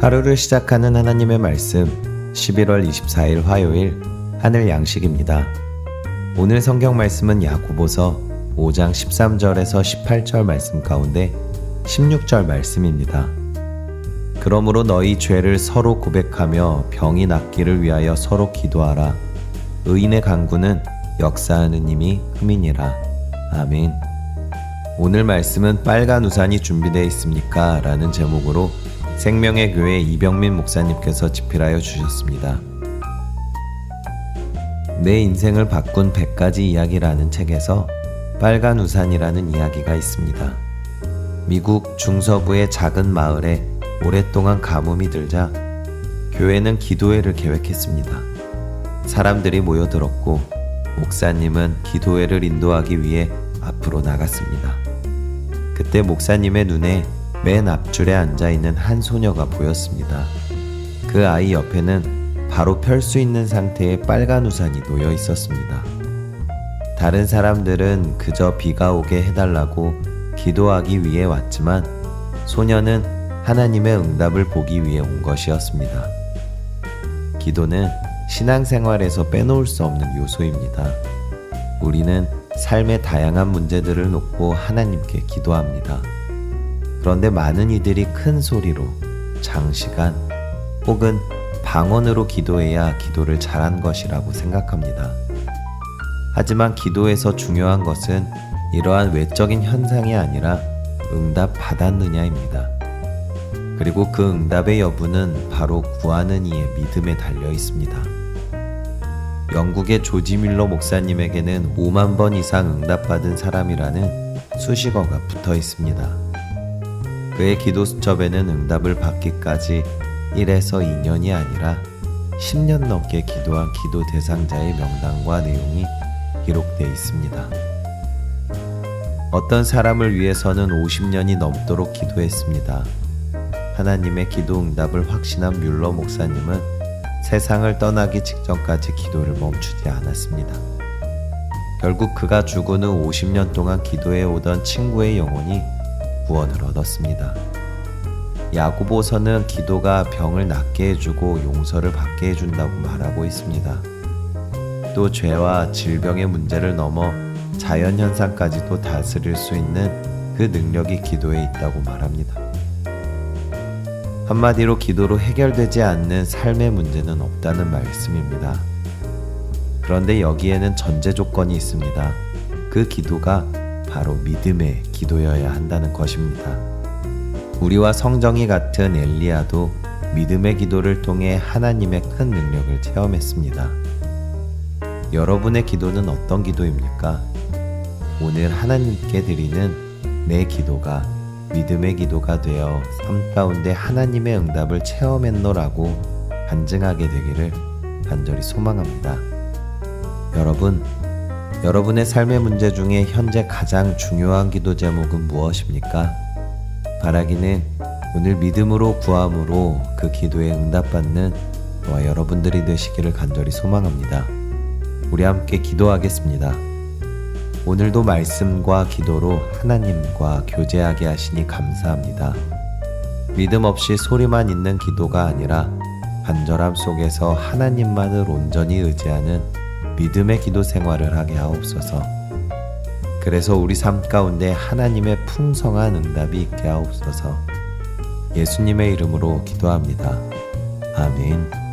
하루를 시작하는 하나님의 말씀 11월 24일 화요일 하늘 양식입니다. 오늘 성경 말씀은 야고보서 5장 13절에서 18절 말씀 가운데 16절 말씀입니다. 그러므로 너희 죄를 서로 고백하며 병이 낫기를 위하여 서로 기도하라. 의인의 간구는 역사하는 힘이 흠이니라. 아멘. 오늘 말씀은 빨간 우산이 준비되어 있습니까? 라는 제목으로 생명의 교회 이병민 목사님께서 집필하여 주셨습니다. 내 인생을 바꾼 100가지 이야기라는 책에서 빨간 우산이라는 이야기가 있습니다. 미국 중서부의 작은 마을에 오랫동안 가뭄이 들자 교회는 기도회를 계획했습니다. 사람들이 모여들었고 목사님은 기도회를 인도하기 위해 앞으로 나갔습니다. 그때 목사님의 눈에 맨 앞줄에 앉아있는 한 소녀가 보였습니다. 그 아이 옆에는 바로 펼 수 있는 상태의 빨간 우산이 놓여 있었습니다. 다른 사람들은 그저 비가 오게 해달라고 기도하기 위해 왔지만 소녀는 하나님의 응답을 보기 위해 온 것이었습니다. 기도는 신앙생활에서 빼놓을 수 없는 요소입니다. 우리는 삶의 다양한 문제들을 놓고 하나님께 기도합니다. 그런데 많은 이들이 큰 소리로, 장시간 혹은 방언으로 기도해야 기도를 잘한 것이라고 생각합니다. 하지만 기도에서 중요한 것은 이러한 외적인 현상이 아니라 응답 받았느냐입니다. 그리고 그 응답의 여부는 바로 구하는 이의 믿음에 달려 있습니다. 영국의 조지 밀러 목사님에게는 5만 번 이상 응답받은 사람이라는 수식어가 붙어 있습니다. 그의 기도 수첩에는 응답을 받기까지 1에서 2년이 아니라 10년 넘게 기도한 기도 대상자의 명단과 내용이 기록되어 있습니다. 어떤 사람을 위해서는 50년이 넘도록 기도했습니다. 하나님의 기도 응답을 확신한 뮬러 목사님은 세상을 떠나기 직전까지 기도를 멈추지 않았습니다. 결국 그가 죽은 후 50년 동안 기도해 오던 친구의 영혼이 구원을 얻었습니다. 야고보서는 기도가 병을 낫게 해주고 용서를 받게 해준다고 말하고 있습니다. 또 죄와 질병의 문제를 넘어 자연현상까지도 다스릴 수 있는 그 능력이 기도에 있다고 말합니다. 한마디로 기도로 해결되지 않는 삶의 문제는 없다는 말씀입니다. 그런데 여기에는 전제 조건이 있습니다. 그 기도가 바로 믿음의 기도여야 한다는 것입니다. 우리와 성정이 같은 엘리야도 믿음의 기도를 통해 하나님의 큰 능력을 체험했습니다. 여러분의 기도는 어떤 기도입니까? 오늘 하나님께 드리는 내 기도가 믿음의 기도가 되어 삶 가운데 하나님의 응답을 체험했노라고 간증하게 되기를 간절히 소망합니다. 여러분의 삶의 문제 중에 현재 가장 중요한 기도 제목은 무엇입니까? 바라기는 오늘 믿음으로 구함으로 그 기도에 응답받는 저와 여러분들이 되시기를 간절히 소망합니다. 우리 함께 기도하겠습니다. 오늘도 말씀과 기도로 하나님과 교제하게 하시니 감사합니다. 믿음 없이 소리만 있는 기도가 아니라 간절함 속에서 하나님만을 온전히 의지하는 믿음의 기도 생활을 하게 하옵소서. 그래서 우리 삶 가운데 하나님의 풍성한 응답이 있게 하옵소서. 예수님의 이름으로 기도합니다. 아멘.